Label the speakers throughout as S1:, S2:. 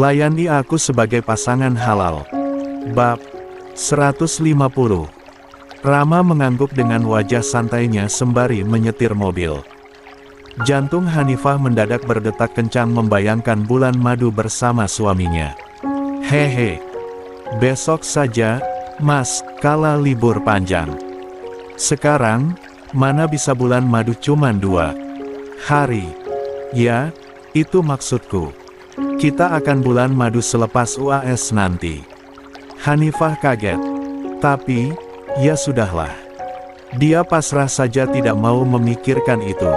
S1: Layani aku sebagai pasangan halal. Bab 150. Rama mengangguk dengan wajah santainya sembari menyetir mobil. Jantung Hanifah mendadak berdetak kencang membayangkan bulan madu bersama suaminya. Hehe. Besok saja, Mas, kala libur panjang. Sekarang, mana bisa bulan madu cuma 2 hari. Ya, itu maksudku. Kita akan bulan madu selepas UAS nanti. Hanifah kaget. Tapi, ya sudahlah. Dia pasrah saja tidak mau memikirkan itu.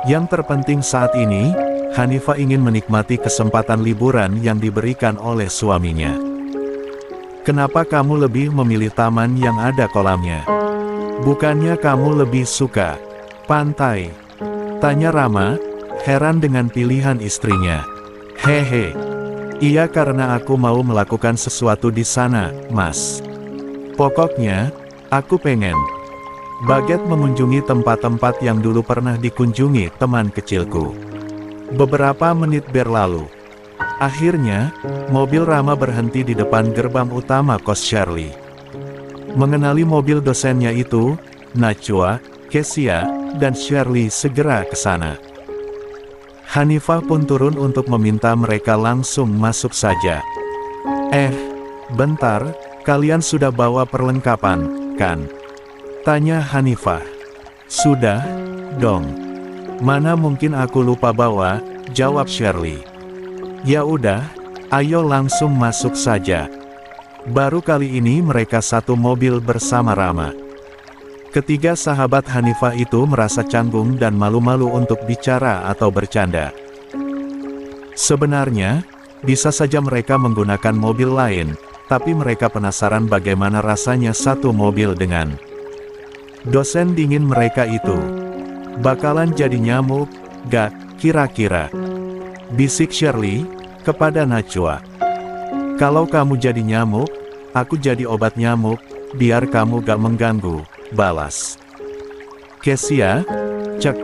S1: Yang terpenting saat ini, Hanifah ingin menikmati kesempatan liburan yang diberikan oleh suaminya. Kenapa kamu lebih memilih taman yang ada kolamnya? Bukannya kamu lebih suka pantai? Tanya Rama, heran dengan pilihan istrinya. Hehe. Iya, karena aku mau melakukan sesuatu di sana, Mas. Pokoknya, aku pengen banget mengunjungi tempat-tempat yang dulu pernah dikunjungi teman kecilku. Beberapa menit berlalu. Akhirnya, mobil Rama berhenti di depan gerbang utama kos Shirley. Mengenali mobil dosennya itu, Najwa, Kesia, dan Shirley segera ke sana. Hanifah pun turun untuk meminta mereka langsung masuk saja. Bentar, kalian sudah bawa perlengkapan, kan? Tanya Hanifah. Sudah, dong. Mana mungkin aku lupa bawa, jawab Shirley. Ya udah, ayo langsung masuk saja. Baru kali ini mereka satu mobil bersama Rama. Ketiga sahabat Hanifah itu merasa canggung dan malu-malu untuk bicara atau bercanda. Sebenarnya, bisa saja mereka menggunakan mobil lain, tapi mereka penasaran bagaimana rasanya satu mobil dengan dosen dingin mereka itu. Bakalan jadi nyamuk, gak, kira-kira? Bisik Shirley kepada Najwa. Kalau kamu jadi nyamuk, aku jadi obat nyamuk, biar kamu gak mengganggu, balas Kesia. Cek,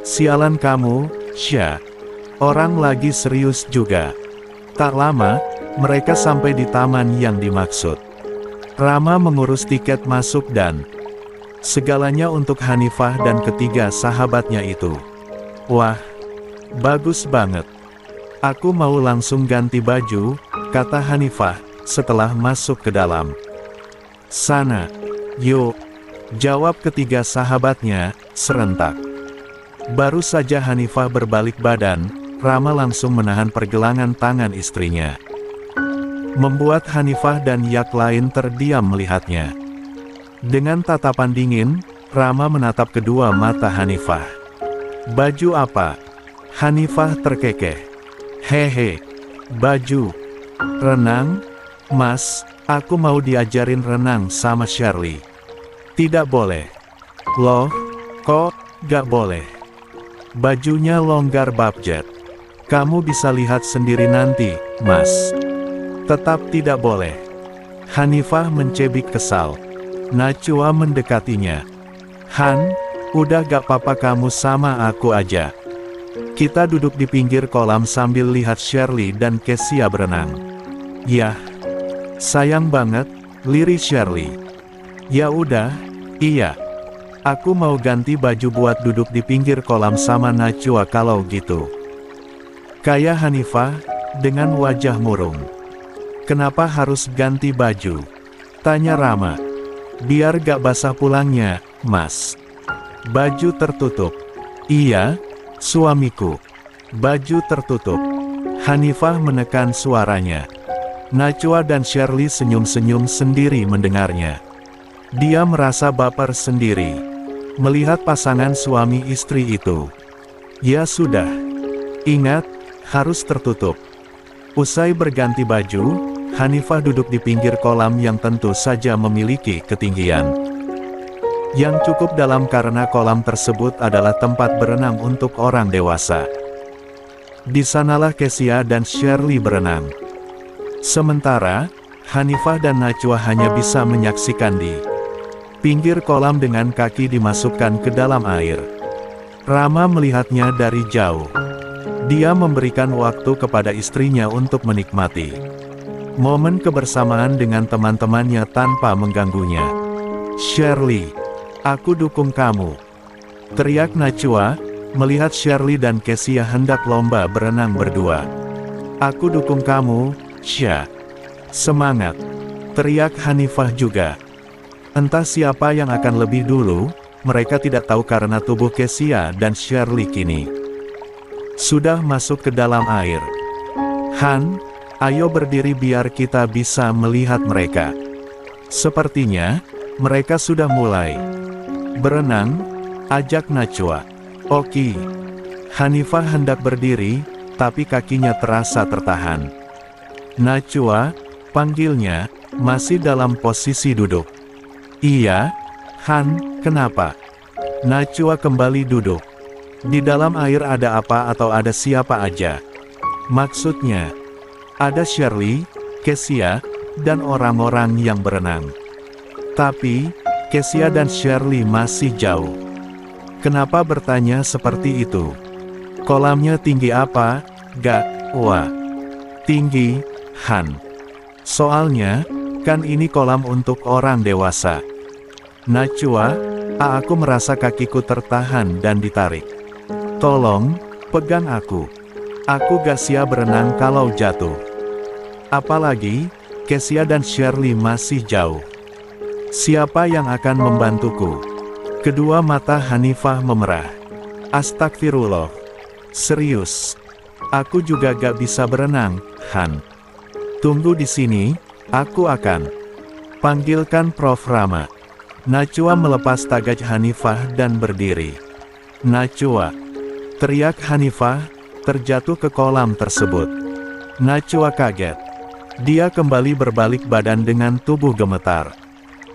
S1: sialan kamu, Syah. Orang lagi serius juga. Tak lama, mereka sampai di taman yang dimaksud. Rama mengurus tiket masuk dan segalanya untuk Hanifah dan ketiga sahabatnya itu. Wah, bagus banget. Aku mau langsung ganti baju, kata Hanifah, setelah masuk ke dalam. Sana, yuk, jawab ketiga sahabatnya, serentak. Baru saja Hanifah berbalik badan, Rama langsung menahan pergelangan tangan istrinya. Membuat Hanifah dan yang lain terdiam melihatnya. Dengan tatapan dingin, Rama menatap kedua mata Hanifah. Baju apa? Hanifah terkekeh. Hehe, baju renang? Mas, aku mau diajarin renang sama Shirley. Tidak boleh. Loh, kok gak boleh? Bajunya longgar babjet. Kamu bisa lihat sendiri nanti, Mas. Tetap tidak boleh. Hanifah mencebik kesal. Najwa mendekatinya. Han, udah gak apa-apa, kamu sama aku aja. Kita duduk di pinggir kolam sambil lihat Shirley dan Kesia berenang. Yah, sayang banget, lirih Shirley. Ya udah, iya. Aku mau ganti baju buat duduk di pinggir kolam sama Najwa kalau gitu. Kayak Hanifah, dengan wajah murung. Kenapa harus ganti baju? Tanya Rama. Biar gak basah pulangnya, Mas. Baju tertutup. Iya, suamiku. Baju tertutup. Hanifah menekan suaranya. Najwa dan Shirley senyum-senyum sendiri mendengarnya. Dia merasa baper sendiri melihat pasangan suami istri itu. Ya sudah. Ingat, harus tertutup. Usai berganti baju, Hanifah duduk di pinggir kolam yang tentu saja memiliki ketinggian yang cukup dalam karena kolam tersebut adalah tempat berenang untuk orang dewasa. Di sanalah Kesia dan Shirley berenang. Sementara, Hanifah dan Najwa hanya bisa menyaksikan di pinggir kolam dengan kaki dimasukkan ke dalam air. Rama melihatnya dari jauh. Dia memberikan waktu kepada istrinya untuk menikmati momen kebersamaan dengan teman-temannya tanpa mengganggunya. "Shirley, aku dukung kamu," teriak Najwa, melihat Shirley dan Kezia hendak lomba berenang berdua. "Aku dukung kamu, Sya. Semangat!" teriak Hanifah juga. Entah siapa yang akan lebih dulu, mereka tidak tahu karena tubuh Kezia dan Shirley kini sudah masuk ke dalam air. "Han, ayo berdiri biar kita bisa melihat mereka." Sepertinya, mereka sudah mulai berenang, ajak Najwa. "Oke." Hanifah hendak berdiri, tapi kakinya terasa tertahan. "Najwa," panggilnya, masih dalam posisi duduk. "Iya, Han, kenapa?" Najwa kembali duduk. "Di dalam air ada apa atau ada siapa aja?" "Maksudnya, ada Shirley, Kezia, dan orang-orang yang berenang. Tapi, Kezia dan Shirley masih jauh." "Kenapa bertanya seperti itu? Kolamnya tinggi apa, Gak? Wah, tinggi, Han. Soalnya, kan ini kolam untuk orang dewasa." "Najwa, aku merasa kakiku tertahan dan ditarik. Tolong, pegang aku. Aku gak siap berenang kalau jatuh. Apalagi, Kezia dan Shirley masih jauh. Siapa yang akan membantuku?" Kedua mata Hanifah memerah. "Astagfirullah. Serius. Aku juga gak bisa berenang, Han. Tunggu di sini, aku akan panggilkan Prof. Rama." Najwa melepas tagaj Hanifah dan berdiri. "Najwa!" teriak Hanifah, terjatuh ke kolam tersebut. Najwa kaget. Dia kembali berbalik badan dengan tubuh gemetar.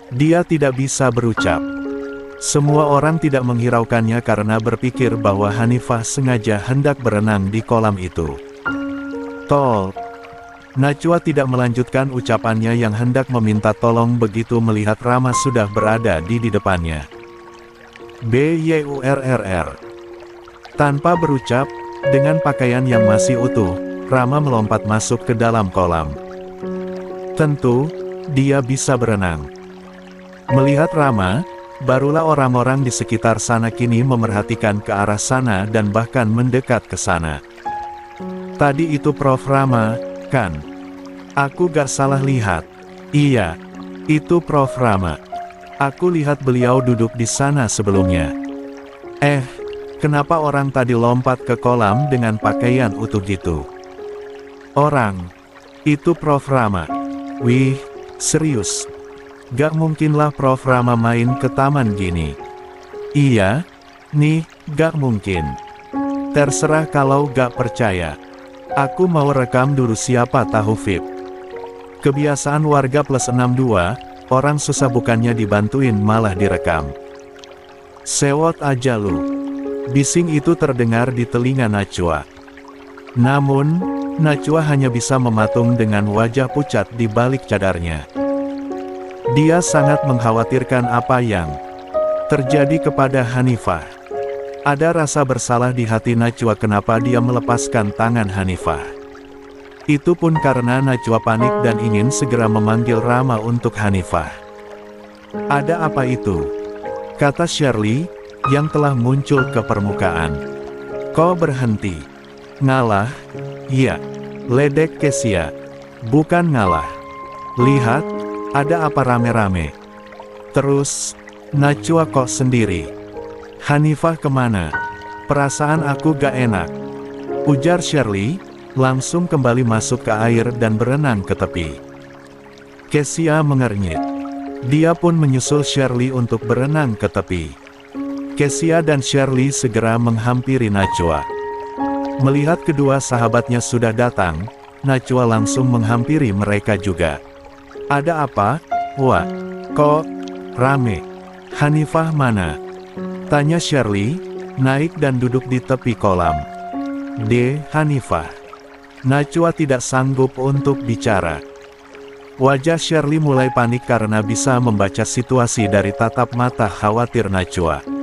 S1: Dia tidak bisa berucap. Semua orang tidak menghiraukannya karena berpikir bahwa Hanifah sengaja hendak berenang di kolam itu. "Tol." Najwa tidak melanjutkan ucapannya yang hendak meminta tolong begitu melihat Rama sudah berada di depannya. "Byurrr." Tanpa berucap, dengan pakaian yang masih utuh, Rama melompat masuk ke dalam kolam. Tentu, dia bisa berenang. Melihat Rama, barulah orang-orang di sekitar sana kini memerhatikan ke arah sana dan bahkan mendekat ke sana. "Tadi itu Prof. Rama, kan? Aku gak salah lihat." "Iya, itu Prof. Rama. Aku lihat beliau duduk di sana sebelumnya." Kenapa orang tadi lompat ke kolam dengan pakaian utuh gitu?" "Orang itu Prof. Rama." "Wih, serius? Gak mungkinlah Prof. Rama main ke taman gini." "Iya, nih, gak mungkin. Terserah kalau gak percaya. Aku mau rekam dulu siapa tahu VIP." Kebiasaan warga plus 62, orang susah bukannya dibantuin malah direkam. "Sewot aja lu." Bising itu terdengar di telinga Najwa. Namun, Najwa hanya bisa mematung dengan wajah pucat di balik cadarnya. Dia sangat mengkhawatirkan apa yang terjadi kepada Hanifah. Ada rasa bersalah di hati Najwa kenapa dia melepaskan tangan Hanifah. Itu pun karena Najwa panik dan ingin segera memanggil Rama untuk Hanifah. "Ada apa itu?" kata Shirley, yang telah muncul ke permukaan. "Kau berhenti. Ngalah?" "Iya," ledek Kezia. "Bukan ngalah. Lihat, ada apa rame-rame? Terus, Najwa kok sendiri? Hanifah kemana? Perasaan aku gak enak," ujar Shirley, langsung kembali masuk ke air dan berenang ke tepi. Kezia mengernyit. Dia pun menyusul Shirley untuk berenang ke tepi. Kezia dan Shirley segera menghampiri Najwa. Melihat kedua sahabatnya sudah datang, Najwa langsung menghampiri mereka juga. "Ada apa? Wah, kok rame? Hanifah mana?" tanya Shirley, naik dan duduk di tepi kolam. Hanifah." Najwa tidak sanggup untuk bicara. Wajah Shirley mulai panik karena bisa membaca situasi dari tatap mata khawatir Najwa.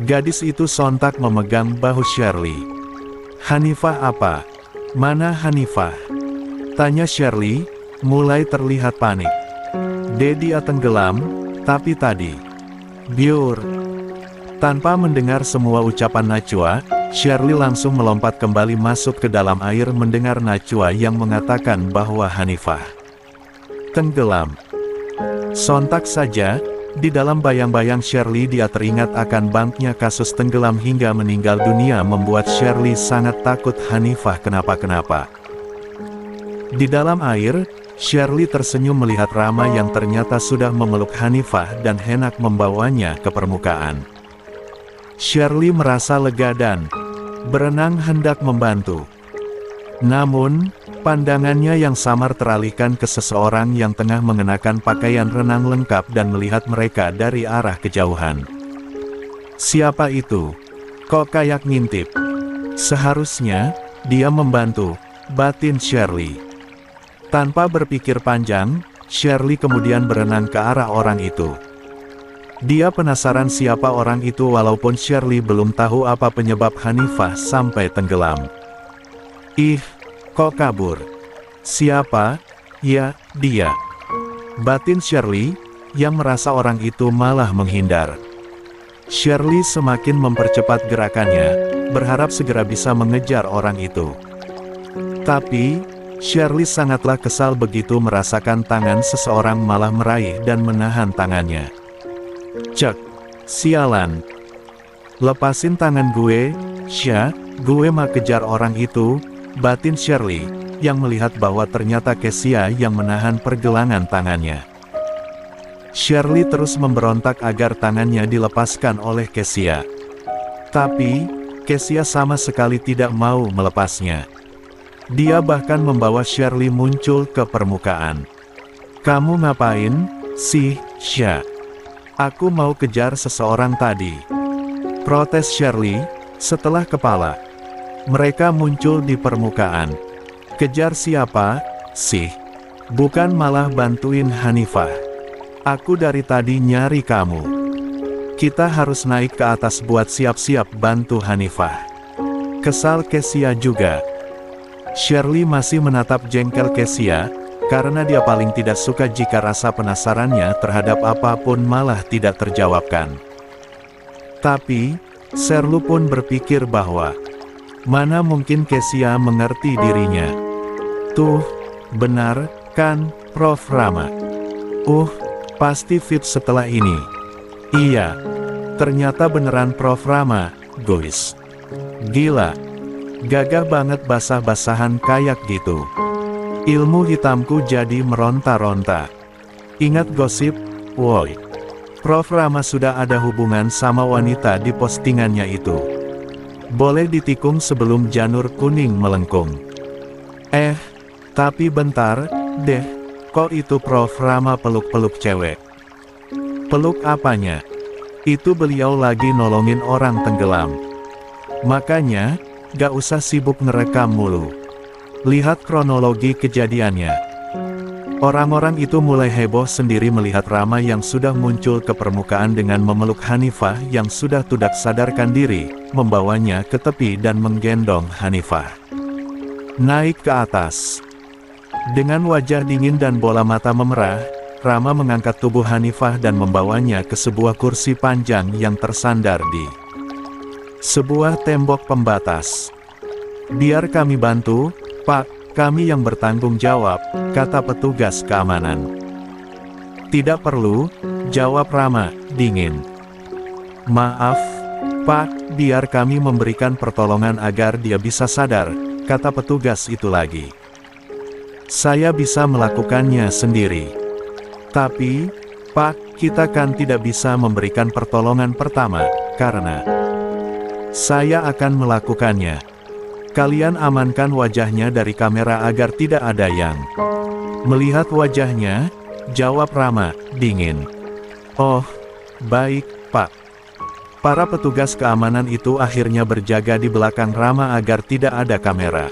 S1: Gadis itu sontak memegang bahu Shirley. Hanifah apa? Mana Hanifah? Tanya Shirley, mulai terlihat panik. Dia tenggelam, tapi tadi. Biur. Tanpa mendengar semua ucapan Najwa, Shirley langsung melompat kembali masuk ke dalam air mendengar Najwa yang mengatakan bahwa Hanifah tenggelam. Sontak saja, di dalam bayang-bayang Shirley dia teringat akan bangknya kasus tenggelam hingga meninggal dunia membuat Shirley sangat takut Hanifah kenapa-kenapa. Di dalam air, Shirley tersenyum melihat Rama yang ternyata sudah memeluk Hanifah dan hendak membawanya ke permukaan. Shirley merasa lega dan berenang hendak membantu. Namun, pandangannya yang samar teralihkan ke seseorang yang tengah mengenakan pakaian renang lengkap dan melihat mereka dari arah kejauhan. Siapa itu? Kok kayak ngintip? Seharusnya, dia membantu, batin Shirley. Tanpa berpikir panjang, Shirley kemudian berenang ke arah orang itu. Dia penasaran siapa orang itu walaupun Shirley belum tahu apa penyebab Hanifah sampai tenggelam. Ih, kok kabur? Siapa? Ya, dia. Batin Shirley, yang merasa orang itu malah menghindar. Shirley semakin mempercepat gerakannya, berharap segera bisa mengejar orang itu. Tapi, Shirley sangatlah kesal begitu merasakan tangan seseorang malah meraih dan menahan tangannya. Cek, sialan. Lepasin tangan gue, Sya, gue mau kejar orang itu, batin Shirley, yang melihat bahwa ternyata Kesia yang menahan pergelangan tangannya. Shirley terus memberontak agar tangannya dilepaskan oleh Kesia. Tapi, Kesia sama sekali tidak mau melepasnya. Dia bahkan membawa Shirley muncul ke permukaan. Kamu ngapain, sih, Sya? Aku mau kejar seseorang tadi. Protes Shirley, setelah kepala. Mereka muncul di permukaan. Kejar siapa, sih? Bukan malah bantuin Hanifah. Aku dari tadi nyari kamu. Kita harus naik ke atas buat siap-siap bantu Hanifah. Kesal Kesia juga. Shirley masih menatap jengkel Kesia, karena dia paling tidak suka jika rasa penasarannya terhadap apapun malah tidak terjawabkan. Tapi, Shirley pun berpikir bahwa mana mungkin Kesia mengerti dirinya. Tuh, benar, kan, Prof. Rama? Pasti fit setelah ini. Iya, ternyata beneran Prof. Rama, guys. Gila. Gagah banget basah-basahan kayak gitu. Ilmu hitamku jadi meronta-ronta. Ingat gosip, woi. Prof. Rama sudah ada hubungan sama wanita di postingannya itu. Boleh ditikung sebelum janur kuning melengkung. Tapi bentar, deh. Kok itu Prof. Rama peluk-peluk cewek? Peluk apanya? Itu beliau lagi nolongin orang tenggelam. Makanya, gak usah sibuk ngerekam mulu. Lihat kronologi kejadiannya. Orang-orang itu mulai heboh sendiri melihat Rama yang sudah muncul ke permukaan dengan memeluk Hanifah yang sudah tidak sadarkan diri, membawanya ke tepi dan menggendong Hanifah naik ke atas. Dengan wajah dingin dan bola mata memerah, Rama mengangkat tubuh Hanifah dan membawanya ke sebuah kursi panjang yang tersandar di sebuah tembok pembatas. Biar kami bantu, Pak, kami yang bertanggung jawab, kata petugas keamanan. Tidak perlu, jawab Rama, dingin. Maaf, Pak, biar kami memberikan pertolongan agar dia bisa sadar, kata petugas itu lagi. Saya bisa melakukannya sendiri. Tapi, Pak, kita kan tidak bisa memberikan pertolongan pertama, karena saya akan melakukannya. Kalian amankan wajahnya dari kamera agar tidak ada yang melihat wajahnya, jawab Rama, dingin. Oh, baik, Pak. Para petugas keamanan itu akhirnya berjaga di belakang Rama agar tidak ada kamera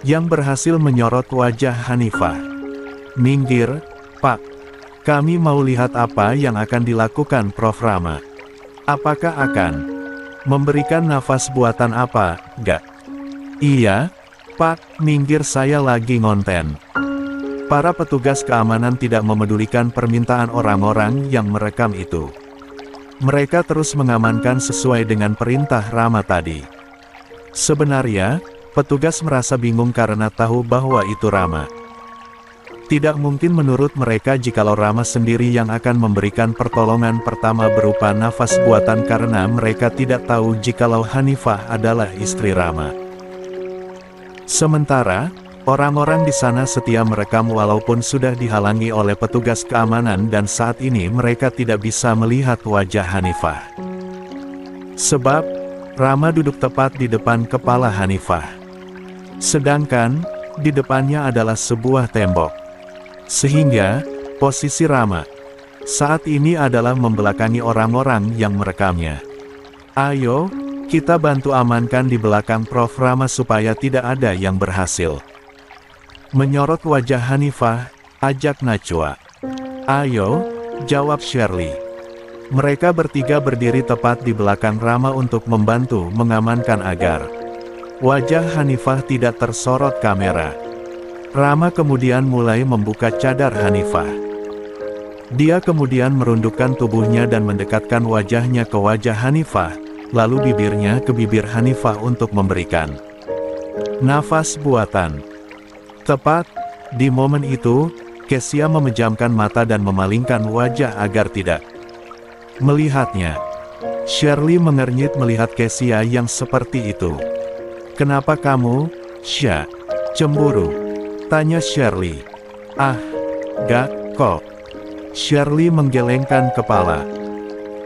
S1: yang berhasil menyorot wajah Hanifah. Minggir, Pak. Kami mau lihat apa yang akan dilakukan Prof. Rama. Apakah akan memberikan nafas buatan apa, gak? Iya, Pak, minggir saya lagi ngonten. Para petugas keamanan tidak memedulikan permintaan orang-orang yang merekam itu. Mereka terus mengamankan sesuai dengan perintah Rama tadi. Sebenarnya, petugas merasa bingung karena tahu bahwa itu Rama. Tidak mungkin menurut mereka jikalau Rama sendiri yang akan memberikan pertolongan pertama berupa nafas buatan karena mereka tidak tahu jikalau Hanifah adalah istri Rama. Sementara, orang-orang di sana setia merekam walaupun sudah dihalangi oleh petugas keamanan dan saat ini mereka tidak bisa melihat wajah Hanifah. Sebab, Rama duduk tepat di depan kepala Hanifah. Sedangkan, di depannya adalah sebuah tembok. Sehingga, posisi Rama saat ini adalah membelakangi orang-orang yang merekamnya. Ayo, kita bantu amankan di belakang Prof. Rama supaya tidak ada yang berhasil. Menyorot wajah Hanifah, ajak Najwa. Ayo, jawab Shirley. Mereka bertiga berdiri tepat di belakang Rama untuk membantu mengamankan agar wajah Hanifah tidak tersorot kamera. Rama kemudian mulai membuka cadar Hanifah. Dia kemudian merundukkan tubuhnya dan mendekatkan wajahnya ke wajah Hanifah, lalu bibirnya ke bibir Hanifah untuk memberikan nafas buatan. Tepat di momen itu, Kesia memejamkan mata dan memalingkan wajah agar tidak melihatnya. Shirley mengernyit melihat Kesia yang seperti itu. "Kenapa kamu, Sya, cemburu?" tanya Shirley. "Ah, gak kok." Shirley menggelengkan kepala.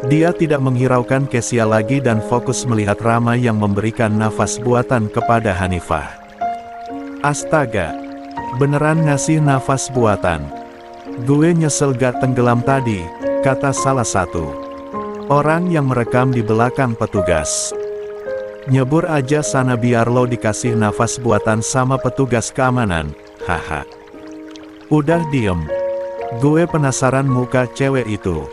S1: Dia tidak menghiraukan Kesia lagi dan fokus melihat Rama yang memberikan nafas buatan kepada Hanifah. "Astaga, beneran ngasih nafas buatan. Gue nyesel gak tenggelam tadi," kata salah satu orang yang merekam di belakang petugas. "Nyebur aja sana biar lo dikasih nafas buatan sama petugas keamanan, haha." "Udah diem. Gue penasaran muka cewek itu.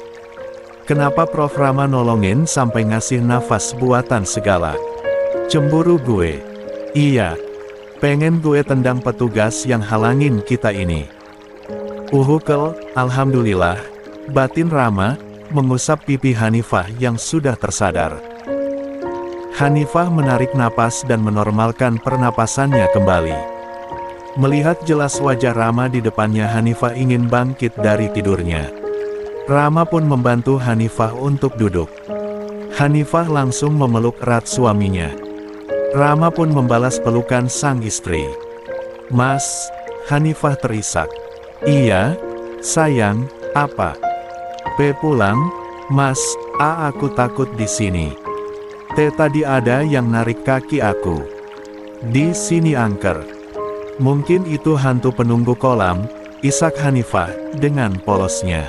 S1: Kenapa Prof. Rama nolongin sampai ngasih nafas buatan segala? Cemburu gue? Iya. Pengen gue tendang petugas yang halangin kita ini." "Uhukel, alhamdulillah," batin Rama, mengusap pipi Hanifah yang sudah tersadar. Hanifah menarik napas dan menormalkan pernapasannya kembali. Melihat jelas wajah Rama di depannya, Hanifah ingin bangkit dari tidurnya. Rama pun membantu Hanifah untuk duduk. Hanifah langsung memeluk erat suaminya. Rama pun membalas pelukan sang istri. "Mas," Hanifah terisak. "Iya, sayang, apa? Pulang, Mas, aku takut di sini. Tadi ada yang narik kaki aku. Di sini angker." "Mungkin itu hantu penunggu kolam," isak Hanifah dengan polosnya.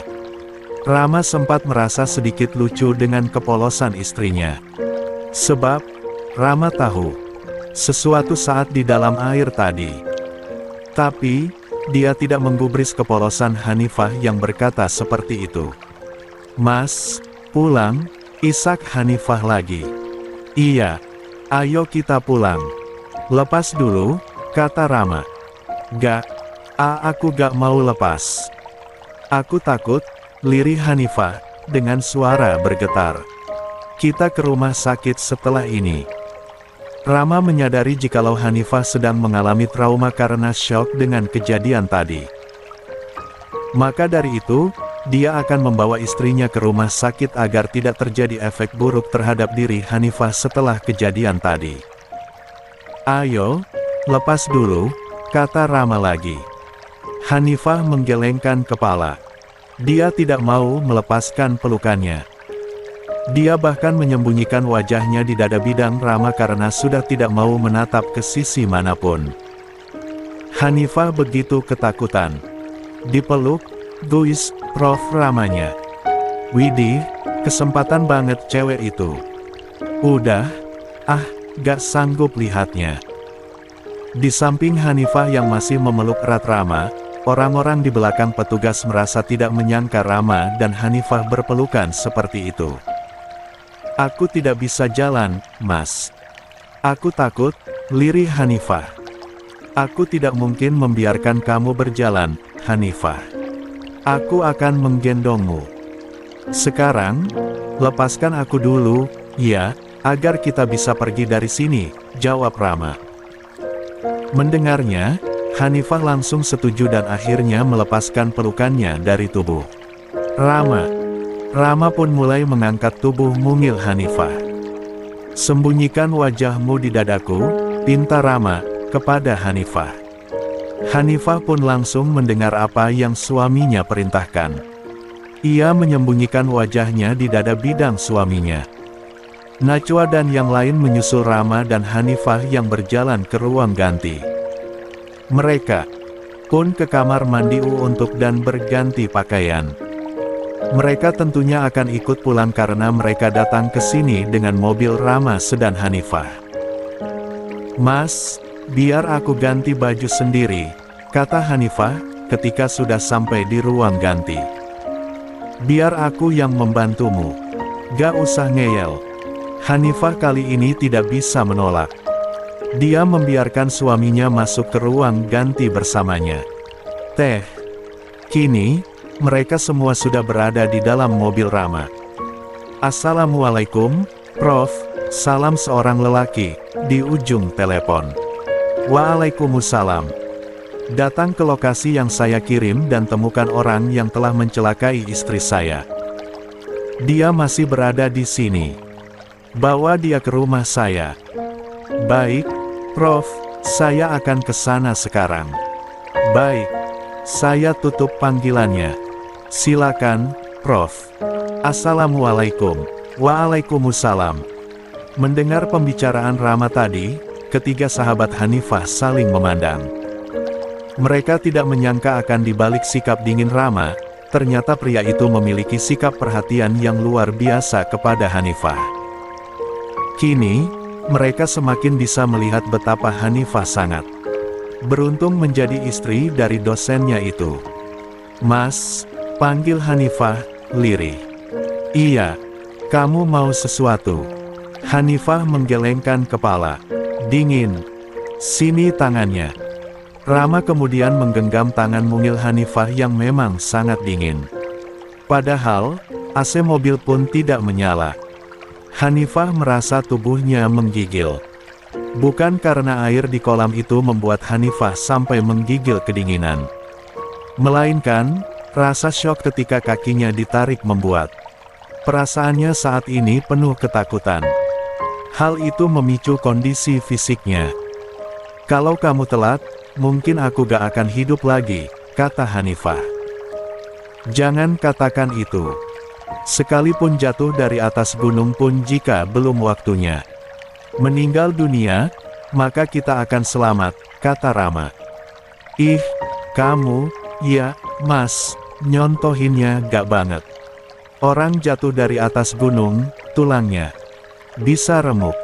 S1: Rama sempat merasa sedikit lucu dengan kepolosan istrinya. Sebab, Rama tahu sesuatu saat di dalam air tadi. Tapi, dia tidak menggubris kepolosan Hanifah yang berkata seperti itu. "Mas, pulang," isak Hanifah lagi. "Iya, ayo kita pulang." "Lepas dulu," kata Rama. "Gak, aku gak mau lepas. Aku takut," lirih Hanifah, dengan suara bergetar. "Kita ke rumah sakit setelah ini." Rama menyadari jikalau Hanifah sedang mengalami trauma karena syok dengan kejadian tadi. Maka dari itu, dia akan membawa istrinya ke rumah sakit agar tidak terjadi efek buruk terhadap diri Hanifah setelah kejadian tadi. "Ayo, lepas dulu," kata Rama lagi. Hanifah menggelengkan kepala. Dia tidak mau melepaskan pelukannya. Dia bahkan menyembunyikan wajahnya di dada bidang Rama karena sudah tidak mau menatap ke sisi manapun. Hanifah begitu ketakutan. Dipeluk, guys, Prof. Ramanya. "Widih, kesempatan banget cewek itu. Udah, gak sanggup lihatnya." Di samping Hanifah yang masih memeluk erat Rama, orang-orang di belakang petugas merasa tidak menyangka Rama dan Hanifah berpelukan seperti itu. "Aku tidak bisa jalan, Mas. Aku takut," lirih Hanifah. Aku tidak mungkin membiarkan kamu berjalan, Hanifah. Aku akan menggendongmu. Sekarang, lepaskan aku dulu, ya, agar kita bisa pergi dari sini, jawab Rama. Mendengarnya, Hanifah langsung setuju dan akhirnya melepaskan pelukannya dari tubuh Rama. Rama pun mulai mengangkat tubuh mungil Hanifah. Sembunyikan wajahmu di dadaku, pinta Rama kepada Hanifah. Hanifah pun langsung mendengar apa yang suaminya perintahkan. Ia menyembunyikan wajahnya di dada bidang suaminya. Najwa dan yang lain menyusul Rama dan Hanifah yang berjalan ke ruang ganti. Mereka pun ke kamar mandi untuk dan berganti pakaian. Mereka tentunya akan ikut pulang karena mereka datang ke sini dengan mobil Rama dan Hanifah. Mas, biar aku ganti baju sendiri, kata Hanifah ketika sudah sampai di ruang ganti. Biar aku yang membantumu. Gak usah ngeyel. Hanifah kali ini tidak bisa menolak. Dia membiarkan suaminya masuk ke ruang ganti bersamanya. Kini, mereka semua sudah berada di dalam mobil Rama. Assalamualaikum, Prof, salam seorang lelaki, di ujung telepon. Waalaikumsalam. Datang ke lokasi yang saya kirim dan temukan orang yang telah mencelakai istri saya. Dia masih berada di sini. Bawa dia ke rumah saya. Baik, Prof, saya akan ke sana sekarang. Baik, saya tutup panggilannya. Silakan, Prof. Assalamualaikum. Waalaikumsalam. Mendengar pembicaraan Rama tadi, ketiga sahabat Hanifah saling memandang. Mereka tidak menyangka akan dibalik sikap dingin Rama, ternyata pria itu memiliki sikap perhatian yang luar biasa kepada Hanifah. Kini, mereka semakin bisa melihat betapa Hanifah sangat beruntung menjadi istri dari dosennya itu. Mas, panggil Hanifah, lirih. Iya, kamu mau sesuatu? Hanifah menggelengkan kepala. Dingin. Sini tangannya. Rama kemudian menggenggam tangan mungil Hanifah yang memang sangat dingin. Padahal, AC mobil pun tidak menyala. Hanifah merasa tubuhnya menggigil. Bukan karena air di kolam itu membuat Hanifah sampai menggigil kedinginan. Melainkan, rasa syok ketika kakinya ditarik membuat perasaannya saat ini penuh ketakutan. Hal itu memicu kondisi fisiknya. Kalau kamu telat, mungkin aku gak akan hidup lagi, kata Hanifah. Jangan katakan itu. Sekalipun jatuh dari atas gunung pun jika belum waktunya meninggal dunia, maka kita akan selamat, kata Rama. Ih, kamu, ya, Mas, nyontohinnya gak banget. Orang jatuh dari atas gunung, tulangnya bisa remuk.